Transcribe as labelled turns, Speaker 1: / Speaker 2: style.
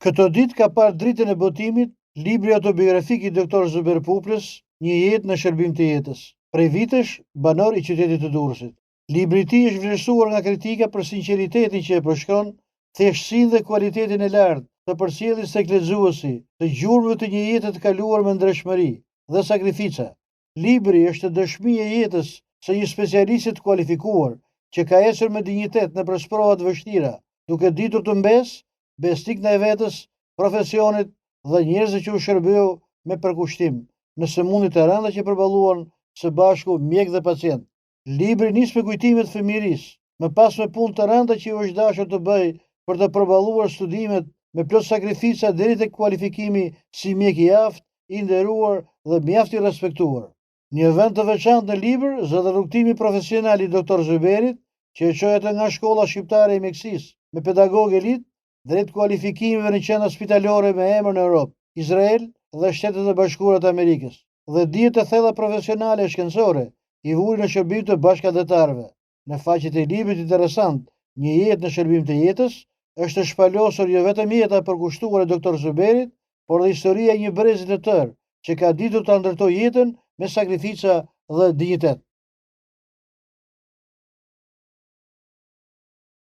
Speaker 1: Këto ditë ka parë dritën e botimit libri autobiografik i Dr. Zuber Puplës, Një jetë në shërbim të jetës, prej vitesh banor i qytetit të Durrësit. Libri i tij është vlerësuar nga kritika për sinqeritetin që e përshkron, thjeshtësinë dhe kualitetin e lartë të përcjelljes tek lexuesi, të gjurmëve të një jete të kaluar me ndershmëri dhe sakrifica. Libri është dëshmi e jetës së një specialisti të kualifikuar që ka ecur me dinjitet në prova të vështira, duke ditur të besnik ndaj vetes, profesionit dhe njerëzve që u shërbeu me përkushtim në sëmundjet e rënda që përballuan së bashku mjek dhe pacient. Libri nis me kujtimet fëmijërisë, më pas me punë të rënda që u është dashur të bëj për të përballuar studimet me plot sakrifica deri tek kualifikimi si mjek i aftë, i nderuar dhe mjaft i respektuar. Një vend të veçantë në libër zë rrugtimi profesional i Dr. Zuberit, që e çoi atë nga shkolla shqiptare e mjekësisë me pedagog elit drejt kualifikimeve në qendra spitalore me emër në Europë, Izrael dhe Shtetet e Bashkuara të Amerikës, dhe dijet e thella profesionale e shkencore i vuri në shërbim të bashkëdhetarëve. Në faqet e librit interesant, Një jetë në shërbim të jetës, është shpalosur jo vetëm jeta e përkushtuar e Dr. Zuberit, por dhe historia e një brezi të tërë që ka ditur ta ndërtojë jetën me sakrifica dhe dinjitet.